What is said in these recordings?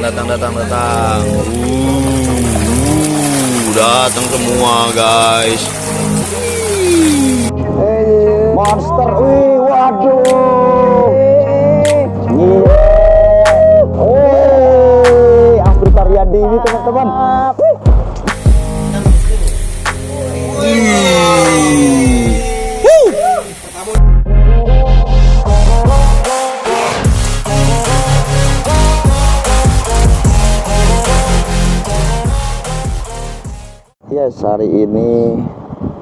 datang. Datang semua guys. Monster, wih, waduh. Afrika Riyadi ini teman-teman. Yes, hari ini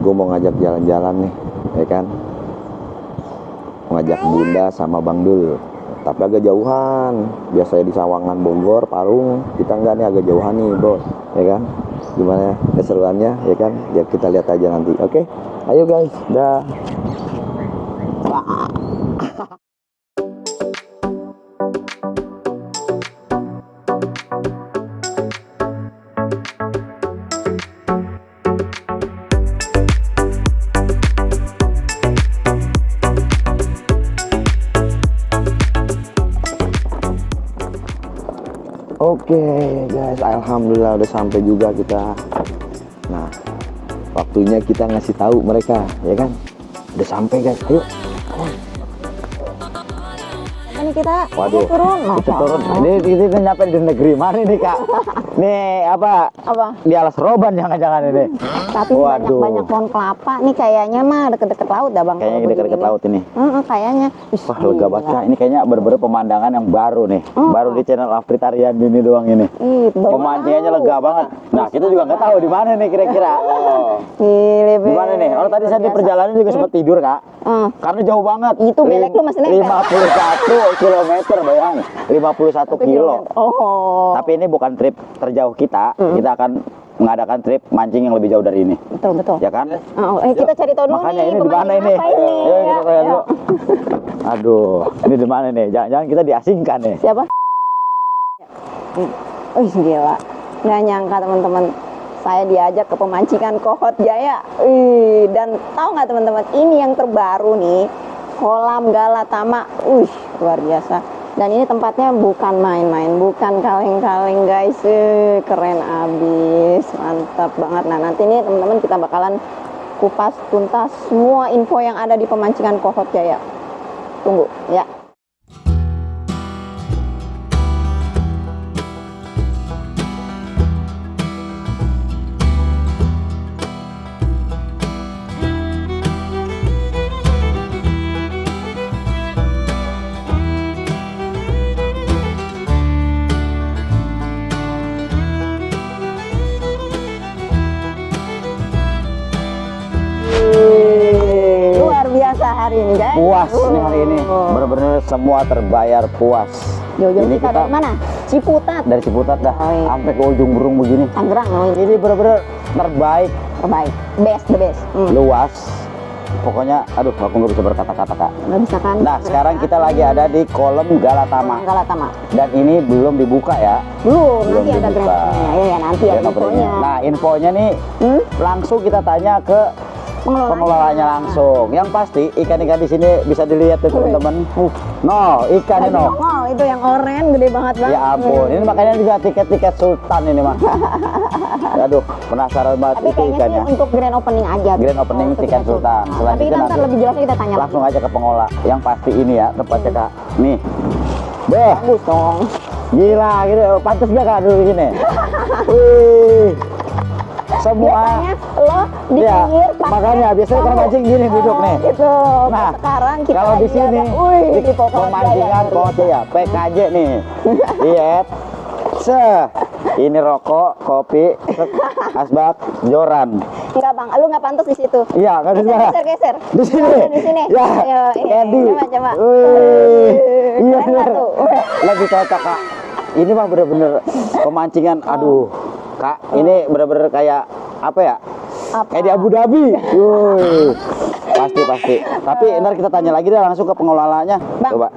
gue mau ngajak jalan-jalan nih, ya kan? Ngajak Bunda sama Bang Dul, tapi agak jauhan. Biasanya di Sawangan, Bogor, Parung, kita enggak nih, agak jauhan nih bos, ya kan? Gimana keseruannya, ya kan? Ya kita lihat aja nanti, oke? Ayo guys, dah. Oke guys, alhamdulillah udah sampai juga kita. Nah, waktunya kita ngasih tahu mereka, ya kan? Udah sampai guys, ayo. Ini kita Waduh, turun. kita turun. Ini nyampe di negeri mana nih kak? Nih apa? Di Alas Roban jangan-jangan ini. Tapi banyak pohon kelapa nih kayaknya mah deket-deket laut dah bang. Kayaknya deket-deket laut ini. Kayaknya. Wah lega banget kak. Ini kayaknya bener-bener pemandangan yang baru nih. Baru di channel Afrika Riyadi ini doang ini. Pemancingannya lega banget. Nah kita juga nggak tahu di mana nih kira-kira. Di mana nih? Kalau tadi saya di perjalanan juga sempat tidur kak. Karena jauh banget. Itu belek lu masih nempel. 51 kilometer bayang. 51 kilo. Oh. Tapi ini bukan trip terjauh kita. Kita akan mengadakan trip mancing yang lebih jauh dari ini. Betul. Ya kan? Kita cari tahu dulu. Makanya nih, ini di mana ini? Ayo kita tanya dulu. Aduh, ini di mana nih? Jangan-jangan kita diasingkan nih. Siapa? Gila. Nggak nyangka teman-teman. Saya diajak ke pemancingan Kohot Jaya. Dan tahu nggak teman-teman? Ini yang terbaru nih. Kolam Galatama. Luar biasa. Dan ini tempatnya bukan main-main, bukan kaleng-kaleng guys. Keren abis, mantap banget. Nah nanti nih teman-teman kita bakalan kupas tuntas semua info yang ada di pemancingan Kohot Jaya. Tunggu ya. Hari ini guys. Puas nih hari ini. Bener-bener semua terbayar puas. Jauh-jauh ini kita dari mana? Ciputat. Dari Ciputat dah. Sampai ke ujung burung begini. Tangerang. Ini bener-bener terbaik. The best. Luas. Pokoknya aduh aku nggak bisa berkata-kata kak. Nggak bisa kan? Nah sekarang kita lagi ada di kolam Galatama. Dan ini belum dibuka ya. Belum nanti ada grand openingnya. Ya nanti ada infonya. Nah infonya nih langsung kita tanya ke pengelolanya langsung. Yang pasti ikan-ikan di sini bisa dilihat tuh teman-teman. Ikannya itu yang oranye gede banget bang. Ya ampun, ini makanya juga tiket sultan ini mah. Aduh, penasaran banget itu ikannya. Untuk grand opening aja. Grand opening tiket sultan. Tapi kita ntar lebih jelasnya kita tanya langsung aja ke pengolah. Yang pasti ini ya tempatnya kak. Nih, bagus dong. Gila gitu, pantas gak kak dulu gini? Wih. Semua lo di pinggir makanya biasanya kalau mancing gini duduk nih gitu. Nah sekarang kita kalau di sini di pemancingan Kohot Jaya PKJ nih diet ini rokok kopi asbak joran. Enggak bang, lu nggak pantas di situ. Iya kan geser di sini ya Candy coba iya lagi cocok kak. Ini mah bener-bener pemancingan aduh kak, ini bener-bener kayak apa ya? Kayak di Abu Dhabi. Pasti. Tapi ntar kita tanya lagi deh langsung ke pengelolanya. Bang. Coba.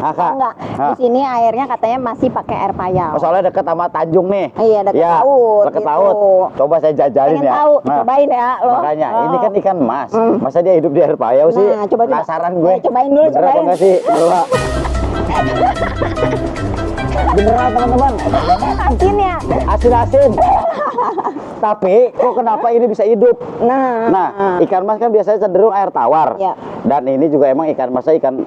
Kak. Enggak. Di sini airnya katanya masih pakai air payau. Soalnya deket sama Tanjung nih. Iya, deket laut. Deket laut. Coba saya jajalin ya. Cobain ya lo. Makanya ini kan ikan mas. Masa dia hidup di air payau sih? Coba penasaran gue. Cobain dulu, Bener apa enggak sih? Coba. Beneran teman-teman. Asin ya. Asin-asin. Tapi kok kenapa ini bisa hidup? Nah, Ikan mas kan biasanya cenderung air tawar. Ya. Dan ini juga emang ikan masnya ikan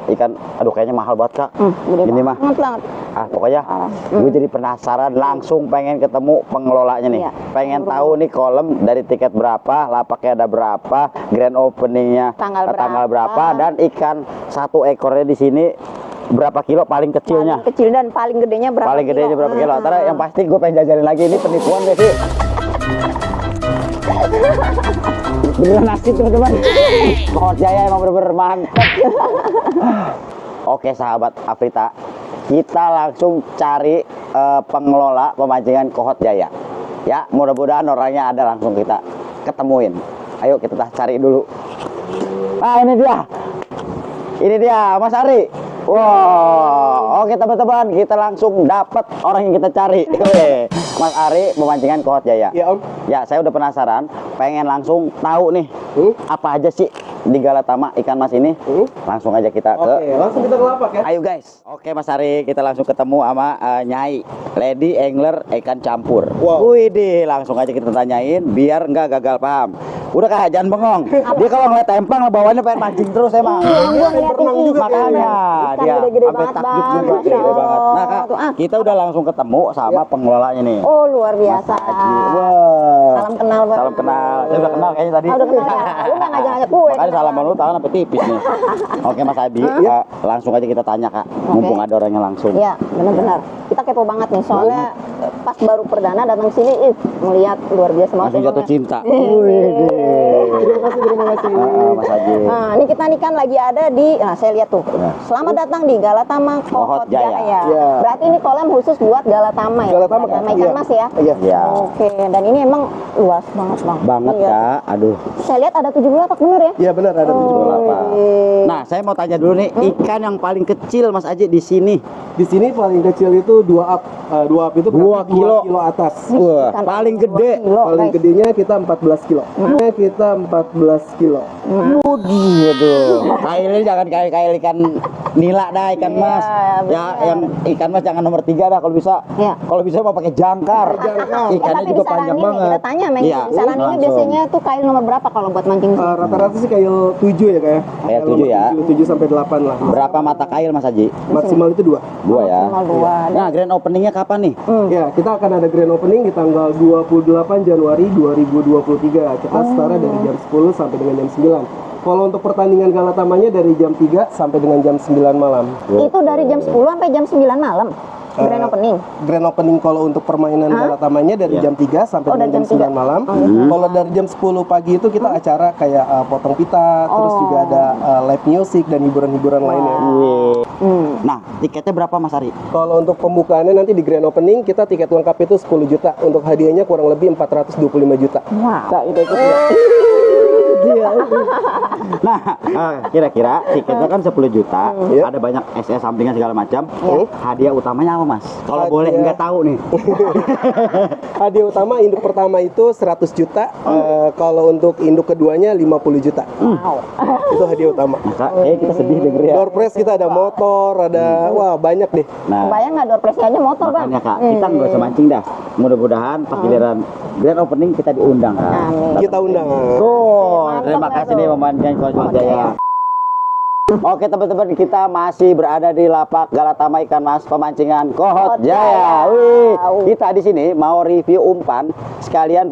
aduh kayaknya mahal banget, Kak. Gede Ini mah. banget. Pokoknya gue jadi penasaran, langsung pengen ketemu pengelolanya nih. Iya. Pengen tahu nih kolam dari tiket berapa, lapaknya ada berapa, grand openingnya Tanggal berapa, dan ikan satu ekornya di sini berapa kilo paling kecilnya. Paling kecil dan paling gedenya berapa Paling gedenya berapa kilo? Ntar yang pasti gue pengen jajalin lagi, ini penipuan gak sih? Beneran asik teman-teman. Kohot Jaya emang bener-bener mantap. Oke sahabat Afrita, kita langsung cari pengelola pemancingan Kohot Jaya. Ya, mudah-mudahan orangnya ada, langsung kita ketemuin. Ayo kita cari dulu. Ah, ini dia. Ini dia, Mas Ari. Wow, oke teman-teman, kita langsung dapat orang yang kita cari. Mas Ari, pemancingan Kohot Jaya. Ya Om. Ya, saya udah penasaran, pengen langsung tahu nih, apa aja sih di Galatama ikan mas ini. Langsung aja kita ke. Oke, langsung kita ke lapak ya. Ayo guys. Oke Mas Ari, kita langsung ketemu sama Nyai, Lady Angler ikan campur. Wow. Wih deh, langsung aja kita tanyain biar nggak gagal paham. Udah Kak, jangan bengong. Dia kalau ngeliat empang bawaannya pengen mancing terus emang. Gua ngeliatin juga Makanya ikan dia gede-gede sampai banget, takjub Bang. juga, Masya gede banget. Nah Allah. Kak, Tuh, kita udah langsung ketemu sama pengelolanya nih. Oh, luar biasa. Mas Haji. Wah. Salam kenal, Bang. Salam kenal. Saya udah kenal kayaknya tadi. Udah kenal ya? Lu nggak ngajak-ngajak gue. Makanya salaman lu tangan sampai tipis nih. Oke Mas Haji, langsung aja kita tanya Kak. Mumpung ada orangnya langsung. Iya, benar-benar. Kita kepo banget nih, soalnya pas baru perdana datang sini, melihat luar biasa banget. Langsung jatuh emangnya. cinta. Terima kasih. Mas Haji. Nah, ini kita nih kan lagi ada di, nah saya lihat tuh. Ya. Selamat datang di Galatama Kohot Kohot Jaya. Jaya. Ya. Berarti ini kolam khusus buat Galatama ya. Galatama, Kak. ikan Iya. mas ya. Iya. Ya. Oke, dan ini emang luas banget bang. Banget Iya. Kak. Aduh. Saya lihat ada 7 lapak bener ya. Iya benar ada 7 lapak. Nah, saya mau tanya dulu nih, ikan yang paling kecil Mas Haji di sini. Di sini paling kecil itu 2 up. 2 up itu berarti 2 kilo. 2 kilo atas. Wah, Ikan paling 2 gede. kilo, Paling guys. gedenya kita 14 kilo. Kita 14 kilo. Waduh, kailnya jangan kail ikan nila dah, ikan mas. Iya, Ya, bener. yang ikan mas jangan nomor 3 dah kalau bisa. Iya. Kalau bisa mau pakai jangkar. Ikannya tapi juga disaranin panjang nih, banget. Kita tanya, Meng. Iya, Disaranin ini langsung. biasanya tuh kail nomor berapa kalau buat mancing? Rata-rata sih kayak 7 ya kayak. Kayak 7 ya. 7 sampai 8 lah. Berapa mata kail Mas Haji? Maksimal itu 2. 2 ya. Maksimal 2. Nah, grand openingnya kapan nih? Ya, kita akan ada grand opening di tanggal 28 Januari 2023. Kita setara dari jam 10 sampai dengan jam 9. Kalau untuk pertandingan Galatamanya dari jam 3 sampai dengan jam 9 malam. Itu dari jam 10 sampai jam 9 malam. Grand opening. Grand opening kalau untuk permainan Galatamanya dari jam 3 sampai Oh, dari dengan jam jam 9 malam. Oh, Kalau dari jam 10 pagi itu kita acara kayak potong pita, terus juga ada live music dan hiburan-hiburan lainnya. Nah, tiketnya berapa Mas Ari? Kalau untuk pembukaannya nanti di grand opening kita tiket lengkap itu 10 juta. Untuk hadiahnya kurang lebih 425 juta. Wow. Nah, itu Nah, kira-kira tiketnya kan 10 juta, Iya. ada banyak SS sampingan segala macam. Iya. Hadiah utamanya apa Mas? Kalau Hadiah- boleh nggak tahu nih. Hadiah utama induk pertama itu 100 juta. Kalau untuk induk keduanya 50 juta. Wow. Itu hadiah utama. Nah, Kak, kita sedih denger ya. Door prize kita ada motor, ada wah banyak deh. Nah, Bayang nggak door prize aja motor bang? makanya Kak, kita nggak usah mancing dah. Mudah-mudahan pas giliran grand opening kita diundang Kak. Amin. Kita undang. Tuh, Mantap terima dah kasih tuh. nih pemancingan Kohot Jaya. Oke teman-teman, kita masih berada di lapak Galatama ikan mas pemancingan Kohot Jaya. Wih, kita di sini mau review umpan sekalian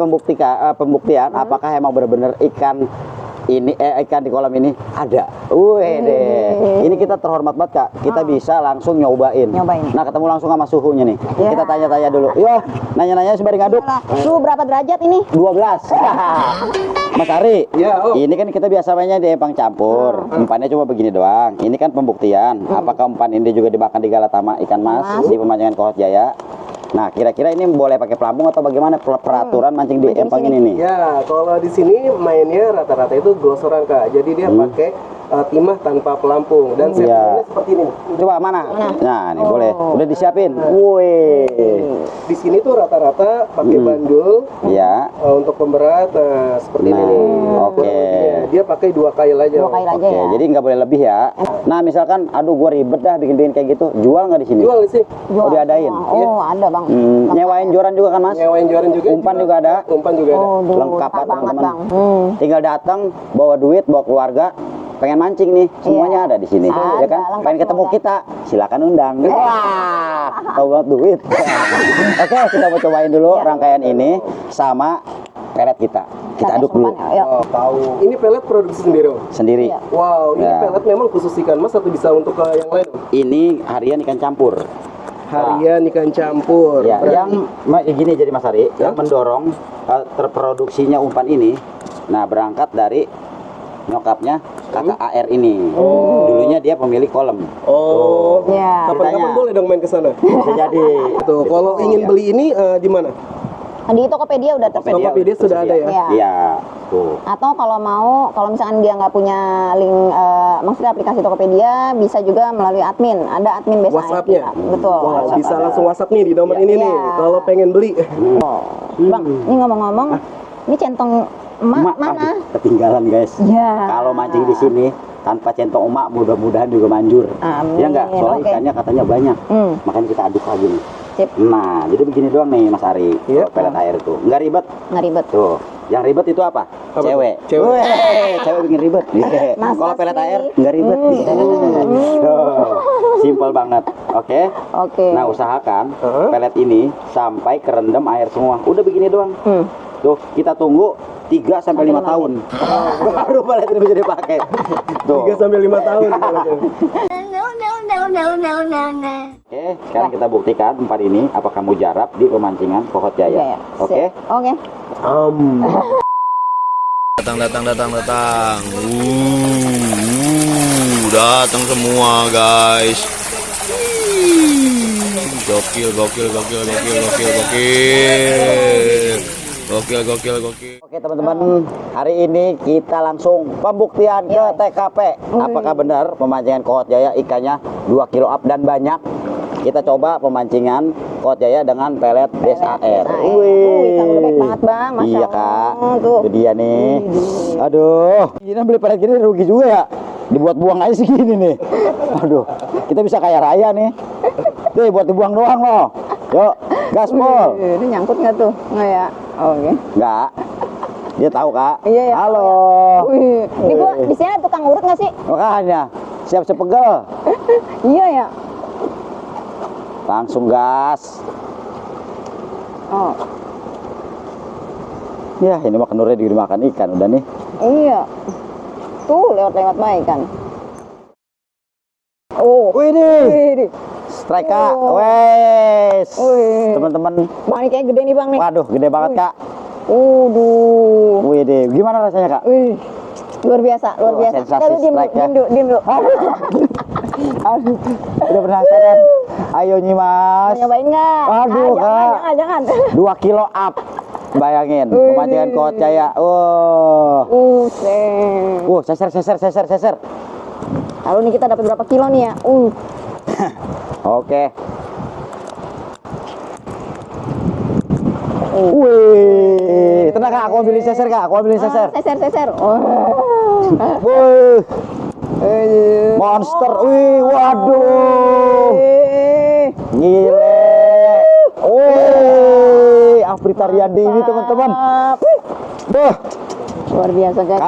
pembuktian apakah emang benar-benar ikan ini ikan di kolam ini ada. Wih deh. Ini kita terhormat banget Kak. Kita bisa langsung nyobain. Nyobain. Nah, ketemu langsung sama suhunya nih. Ya. Kita tanya-tanya dulu. Yo, nanya-nanya sembari ngaduk. Suhu berapa derajat ini? 12. Mas Ari, Ya, ini kan kita biasa mainnya di empang campur. Umpannya cuma begini doang. Ini kan pembuktian. Apakah umpan ini juga dimakan di Galatama ikan mas di pemancingan Kohot Jaya? Nah, kira-kira ini boleh pakai pelampung atau bagaimana peraturan mancing di empang ini nih? Ya, kalau di sini mainnya rata-rata itu glosoran Kak. Jadi dia pakai timah tanpa pelampung dan settingannya seperti ini. Coba mana? Nah, ini boleh. Udah disiapin. Wih. Di sini tuh rata-rata pakai bandul Ya. untuk pemberat. Nah, seperti ini nih. Oke. dia pakai 2 kail aja. 2 kail aja Oke, ya. jadi nggak boleh lebih ya. Nah, misalkan, aduh gua ribet dah bikin kayak gitu. Jual nggak di sini? Jual sih. Oh, diadain. Oh, ada Bang. Nyewain joran juga kan, Mas? Nyewain joran juga. Umpan juga ada. Umpan juga ada. Oh, duh, Lengkap banget teman-teman. Bang. Tinggal datang, bawa duit, bawa keluarga, pengen mancing nih, semuanya ada di sini, Ada, ya kan? lengkap Pengen ketemu semua, kita, silakan undang. Wah, tahu banget duit. Oke, kita mau cobain dulu rangkaian ini sama pelet kita. Kita aduk dulu Yuk. Oh, tahu. Ini pelet produksi sendiri, Om? sendiri. Iya. Wow, ini Ya. pelet memang khusus ikan mas atau bisa untuk yang lain, Om? Ini harian ikan campur. Harian ikan campur. Ya, Berarti- yang gini jadi Mas Ari, yang mendorong terproduksinya umpan ini, nah berangkat dari nyokapnya kakak AR ini. Dulunya dia pemilik kolam. Oh. Ya. Kapan-kapan Ceritanya. boleh dong main ke sana? Bisa jadi. Tuh, kalau ingin beli ini di mana? Di Tokopedia udah tersedia. Tokopedia sudah ada ya? Iya. Iya, tuh. Atau kalau mau, kalau misalkan dia nggak punya link, maksudnya aplikasi Tokopedia, bisa juga melalui admin. Ada admin biasanya. WhatsApp-nya? Betul. Wah, WhatsApp bisa ada. langsung WhatsApp nih di nomor Iya. ini nih. Iya. Kalau pengen beli. Bang, ini ngomong-ngomong, ini centong emak Emak, mana? aduh, ketinggalan guys. Ya. Kalau mancing di sini tanpa centong emak mudah-mudahan juga manjur. Amin. Ya enggak? Soalnya Oke. ikannya katanya banyak. Hmm. Makanya kita aduk lagi nih. Sip. Nah, jadi begini doang nih Mas Ari. Iya. Kalau pelet air itu nggak ribet. Nggak ribet. Tuh, yang ribet itu apa? Apa? Cewek. Cewek. Weh, cewek bikin ribet. Masa Kalau pelet sih? air nggak ribet. Tuh, simpel banget. Oke. Oke. Nah, usahakan Heeh. pelet ini sampai kerendam air semua. Udah begini doang. Hmm. Tuh, kita tunggu 3 sampai 5 tahun. Baru pelet ini bisa dipakai. Tuh. 3 sampai 5 tahun. Oke, sekarang kita buktikan umpan ini apakah mujarab di pemancingan Kohot Oke, Jaya. ya. Oke. Sip. Oke. Datang. Datang semua guys. Gokil. Oke teman-teman, hari ini kita langsung pembuktian ke TKP. Apakah benar pemancingan Kohot Jaya ikannya 2 kilo up dan banyak? Kita coba pemancingan Kohot Jaya dengan pelet DSAR. Ikan udah baik banget Bang, Masya Iya Allah. kak, Tuh. itu dia nih. Aduh, ini beli pelet gini rugi juga ya. Dibuat buang aja segini nih. Aduh, kita bisa kaya raya nih. Tuh buat dibuang doang loh. Yuk, gaspol. Ini nyangkut nggak tuh? Nggak ya? Oke. Enggak. Dia tahu kak. Iya, iya. Halo. Wih, ini gua di sini ada tukang urut nggak sih? Makanya siap sepegel. Iya ya. Langsung gas. Oh, Ya ini mah kenurnya dimakan ikan udah nih. iya. Tuh lewat-lewat baik kan. Oh, Wih nih. wih, Strike kak. Oh. Wes. Wih. Teman-teman. Bang ini kayak gede nih Bang nih. Waduh, gede banget kak. Waduh. Wih deh. Gimana rasanya kak? Wih. Luar biasa, luar Wah, biasa. sensasi Tapi diem strike ya. dulu. Aduh, udah penasaran. Ayo nyimas. Mau nyobain nggak? Aduh, Kak. Jangan. 2 kilo up. Bayangin, Wih. pemancingan Kohot Jaya. Oh. Seser. Lalu nih kita dapat berapa kilo nih ya? Oke. Wih, tenang kak, aku ambilin seser kak, aku ambilin seser. Seser. Oh. Wih, monster, wih, waduh, gile. Wih, Afrita Riyandi ini teman-teman. Duh, Luar biasa guys.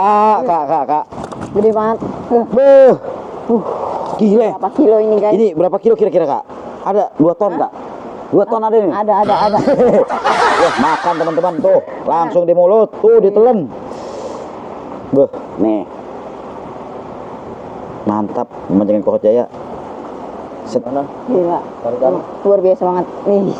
kak, Gede banget. Buh, gile. Berapa kilo ini guys? Ini berapa kilo kira-kira kak? Ada 2 ton kak? 2 ton ada nih. Ada. Wah, makan teman-teman tuh, langsung di mulut, tuh ditelen. Beuh, nih. Mantap pemancingan Kohot Jaya. Set. Gila. Luar biasa banget. Nih.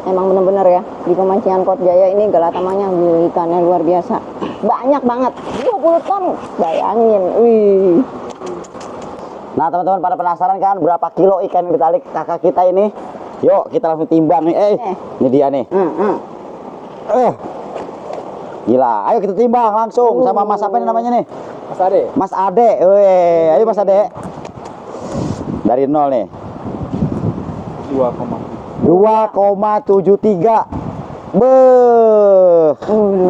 Emang bener-bener ya di pemancingan Kohot Jaya ini galatamanya ikannya luar biasa. Banyak banget. 20 ton. Bayangin. Wih. Nah, teman-teman pada penasaran kan berapa kilo ikan yang ditarik kakak kita ini? Yuk, kita langsung timbang nih. Ini dia nih. Gila, ayo kita timbang langsung sama Mas apa ini namanya nih? Mas Ade. Mas Ade. Weh, ayo Mas Ade. Dari 0 nih. 2,73. Beuh.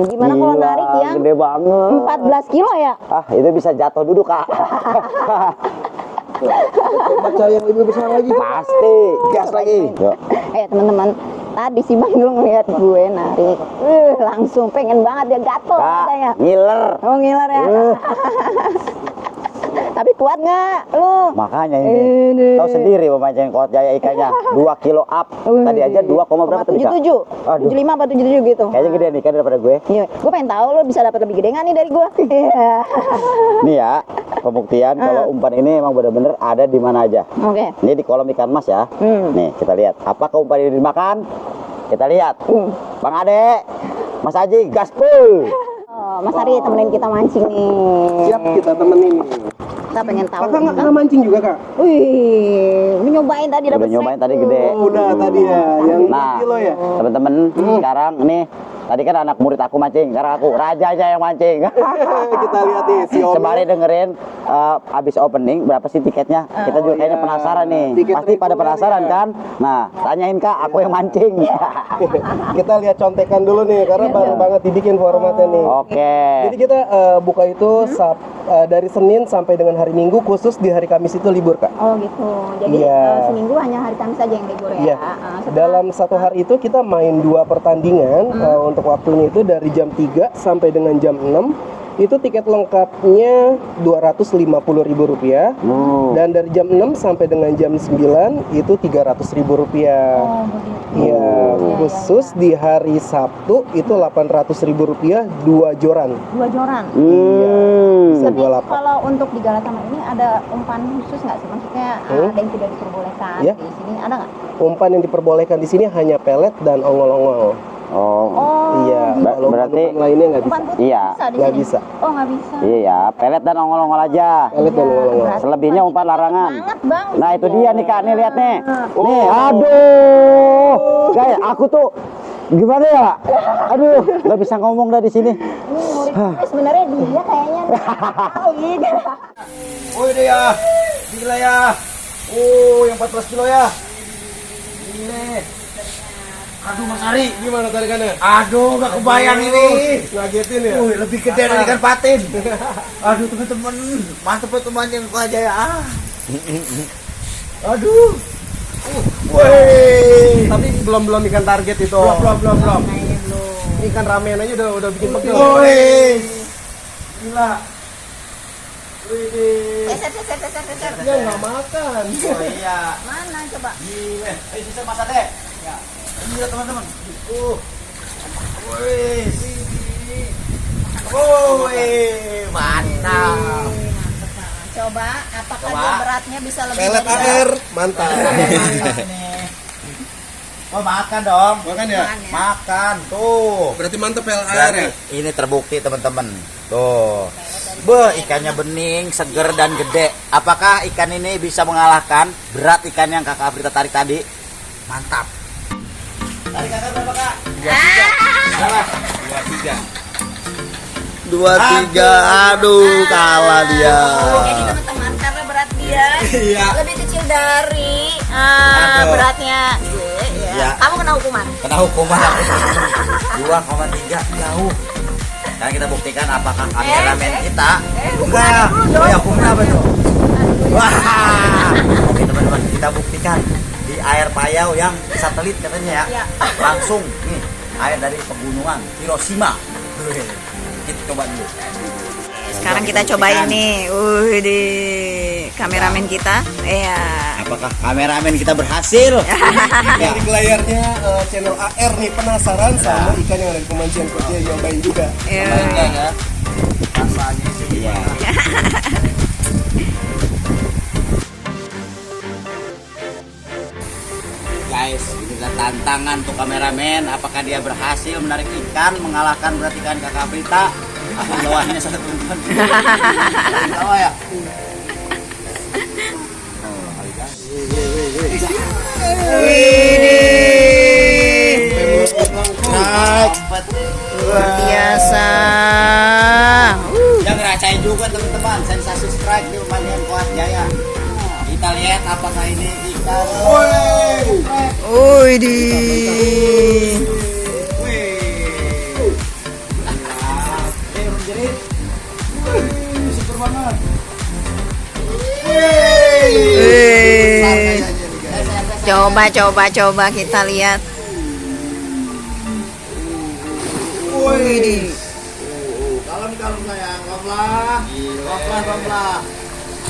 Gimana kalau Gila, narik yang gede banget. 14 kilo ya? Ah, itu bisa jatuh duduk, Kak. Coba cari yang lebih besar lagi. Pasti. Gas lagi. Yuk. Teman-teman, tadi si Bang Yul ngeliat gue narik, langsung pengen banget dia gatel katanya. Kak, ngiler. Oh ngiler ya. Tapi kuat nggak lu? Makanya ini. Tahu sendiri memancing Kohot Jaya ikannya 2 kilo up. Tadi aja 2, berapa tadi, Kak? 77. Aduh. 75 apa 77 gitu. Kayaknya gede nih kan daripada gue. Iya, gue pengen tahu lu bisa dapat lebih gede nggak nih dari gue. Iya. Nih ya, pembuktian kalau umpan ini emang bener-bener ada di mana aja. Oke. Ini di kolam ikan mas ya. Nih, kita lihat. Apakah umpan ini dimakan? Kita lihat. Bang Ade, Mas Haji, gaspol. Oh, Mas Ari temenin kita mancing nih. Siap kita temenin. Kita pengen tahu. Kakak nggak pernah mancing juga, Kak? Wih, lu nyobain tadi dapat Udah nyobain tadi gede. Oh, udah tadi ya, yang 4 Nah, kilo ya. teman-teman, sekarang nih tadi kan anak murid aku mancing, sekarang aku raja aja yang mancing. Kita lihat nih si Om. Sembari dengerin abis opening berapa sih tiketnya? Kita juga kayaknya penasaran nih. Tiket Pasti pada reguler penasaran ya. kan? Nah, tanyain Kak, aku yang mancing. Kita lihat contekan dulu nih karena baru banget dibikin formatnya nih. Oke. Jadi kita buka itu dari Senin sampai dengan hari Minggu, khusus di hari Kamis itu libur, Kak. Oh gitu. Jadi Iya. seminggu hanya hari Kamis saja yang libur ya. Iya. Dalam satu hari itu kita main 2 pertandingan. Untuk waktunya itu dari jam 3 sampai dengan jam 6. Itu tiket lengkapnya Rp250.000. Dan dari jam 6 sampai dengan jam 9 itu Rp300.000. Oh begitu. Iya, khusus di hari Sabtu itu Rp800.000 2 joran. 2 joran. Bisa Tapi 28. kalau untuk di Galatama ini ada umpan khusus nggak sih? Maksudnya ada yang tidak diperbolehkan Ya. di sini ada nggak? Umpan yang diperbolehkan di sini hanya pelet dan ongol-ongol. Oh. Iya, gitu. kalau berarti- umpan lainnya nggak bisa. Umpan putih Iya. bisa di Nggak sini? bisa. Oh nggak bisa. Iya, pelet dan ongol-ongol aja. Pelet dan ongol-ongol. Berarti Selebihnya umpan larangan. banget bang. Nah, itu dia nih Kak, nih lihat nih. Nih, aduh. Guys, aku tuh gimana ya? Aduh, nggak bisa ngomong dari sini. Ini murid gue sebenarnya dia kayaknya tahu gitu. Oh ini ya, gila ya. Oh, yang 14 kilo ya. Ini. Aduh Mas Ari, Gimana tarikannya? aduh gak kebayang ini. Ngagetin ya? Lebih gede dari ikan patin. Aduh teman-teman, mantep ya teman yang gua aja ya. Aduh. Woi. Tapi belum ikan target itu. Belum. Ikan ramen aja udah bikin pegel. Woi. Gila. Geser. Dia nggak makan. Oh iya. Mana coba? Gila. Ayo sisa Mas Ade. Ya. Gila teman-teman. Woi. Woi, mantap. Coba, apakah Coba. dia beratnya bisa lebih Pelet dari air, mantap. Oh makan dong. Makan ya? Makan tuh. Berarti mantep pelet air Berarti ya? ini terbukti teman-teman. Tuh. Be, ikannya bening, seger dan gede. Apakah ikan ini bisa mengalahkan berat ikan yang Kakak Afrita tarik tadi? Mantap. Tarik Kakak berapa, Kak? 23, aduh kalah dia. Jadi teman-teman, karena berat dia Iya. lebih kecil dari Aduh. beratnya gue, ya. Iya. Kamu kena hukuman. Kena hukuman aku. 2,3 jauh. Dan kita buktikan apakah kameramen kita enggak. Oh ya, hukumnya apa tuh? Wah. Oke teman-teman, kita buktikan di air payau yang satelit katanya ya. Iya. Langsung nih air dari pegunungan Hiroshima. Kita coba dulu. Sekarang kita cobain nih, di kameramen kita. Iya. Apakah kameramen kita berhasil? Yang di layarnya channel AR nih penasaran sama ikan yang ada di pemancian kok dia nyobain juga. Iya. Ya. Rasanya sih. Iya. Guys, ini adalah tantangan untuk kameramen. Apakah dia berhasil menarik ikan, mengalahkan berat ikan Kakak Prita? Bawahnya satu teman. Bawah ya. Luar biasa. Yang ngerasain juga teman-teman, sensasi strike di pemandian Kohot Jaya. Kita lihat apakah ini ikan. Wih di. Coba kita lihat. Wih, kalem sayang, pelan.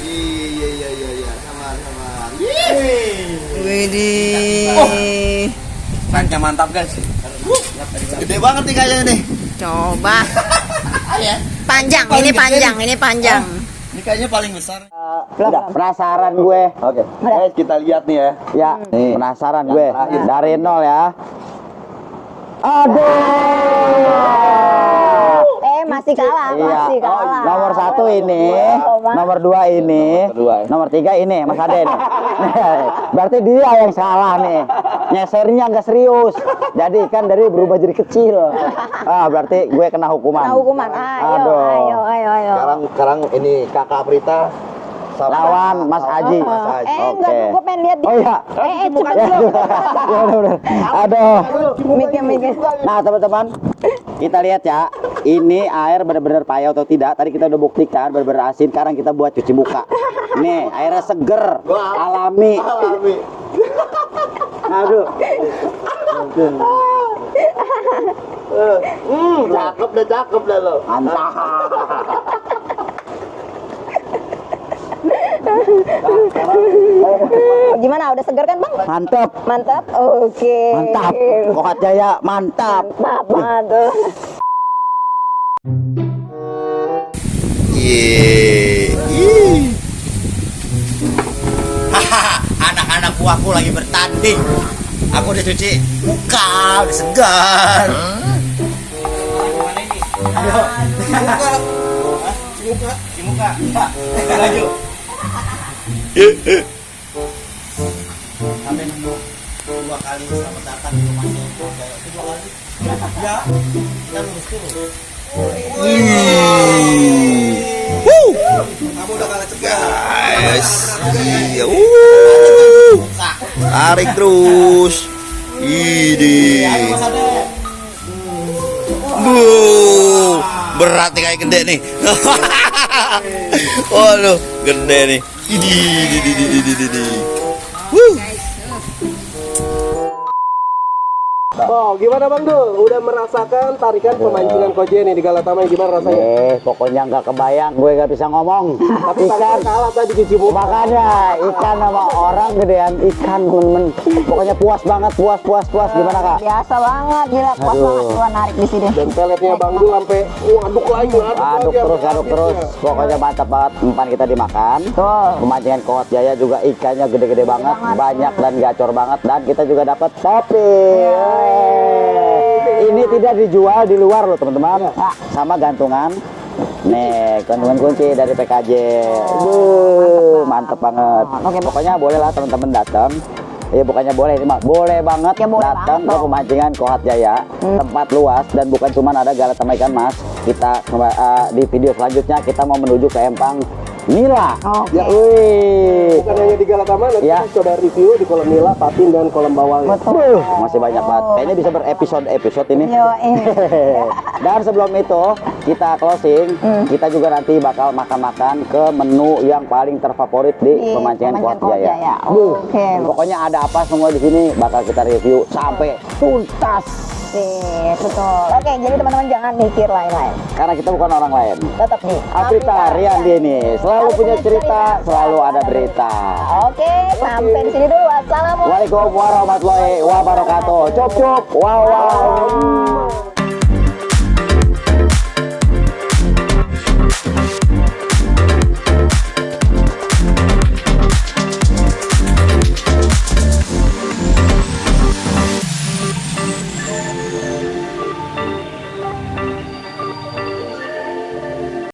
Iya, sabar. Widih. Panjang mantap guys. Gede banget nih kayaknya nih. Coba. Panjang, ini panjang. Ini kayaknya paling besar. Udah penasaran gue. Oke, guys kita lihat nih ya. Ya, Nih. penasaran gue. terakhir. Dari nol ya. Aduh. Masih kalah. Nomor 1 ini, nomor 2 ini, Nomor dua ya. nomor 3 ini, Mas Aden. Berarti dia yang salah nih. Nyesernya nggak serius. Jadi ikan dari berubah jadi kecil. Berarti gue kena hukuman. Aduh. Ayo. Sekarang ini Kakak Prita sama Lawan Mas Aji. Enggak, gue pengen lihat Oh iya. cepet Ya, dulu. ya, bener. Aduh. Mikir. Nah teman-teman, kita lihat ya, ini air benar-benar payau atau tidak. Tadi kita udah buktikan benar-benar asin. Sekarang kita buat cuci muka. Nih airnya seger, alami. Aduh. Cakep dah lo. Mantap. Gimana? Udah segar kan, Bang? Mantap. Oke. Mantap. Kohat Jaya, mantap. Mantap banget tuh. Hahaha, anak-anak buahku lagi bertanding. Aku udah cuci muka, udah segar. Ayo, cuci muka. Laju. Sampai nunggu 2 kali selamat datang di rumahnya. Itu 2 kali. Ya, kita lurus dulu. Kamu udah kalah cepat. Guys. Iya. Tarik terus. Ini. Berat nih kayak gede nih. Waduh, gede nih. Ini. Oh, gimana Bang Dul? Udah merasakan tarikan pemancingan koje nih di Galatama, gimana rasanya? Pokoknya nggak kebayang, gue nggak bisa ngomong. Tapi Ikan, kalah tadi cuci muka. makanya ikan sama orang gedean ikan temen-temen. Pokoknya puas banget, puas. Gimana kak? Biasa banget, gila. Puas Aduh. banget gua narik di sini. Dan peletnya Bang Dul sampai aduk lagi. Aduk terus. Pokoknya mantap banget. Umpan kita dimakan. Pemancingan Kohat Jaya juga ikannya gede-gede banget, banyak dan gacor banget. Dan kita juga dapat topi. Ini tidak dijual di luar loh teman-teman. Sama gantungan. Nih, gantungan kunci dari PKJ. Mantep banget. Pokoknya boleh lah teman-teman datang. Bukannya boleh, ini mah boleh banget datang ke pemancingan Kohat Jaya. Tempat luas dan bukan cuma ada Galatama ikan mas. Kita di video selanjutnya kita mau menuju ke Empang Nila. Oke. Wih. Bukan hanya di Galatama, nanti Ya. kita coba review di kolam Nila, Patin, dan kolam bawahnya. Masih banyak banget. Kayaknya bisa berepisode ini. Dan sebelum itu kita closing, kita juga nanti bakal makan-makan ke menu yang paling terfavorit di pemancingan Kohat Jaya. Oke. Pokoknya ada apa semua di sini bakal kita review sampai tuntas. Betul. Oke, jadi teman-teman jangan mikir lain-lain. Karena kita bukan orang lain. Tetap nih. Afrita Riyandi ini selalu punya cerita, selalu ada berita. Oke, sampai di sini dulu. Assalamualaikum. Waalaikumsalam warahmatullahi wabarakatuh. Cop. Wow.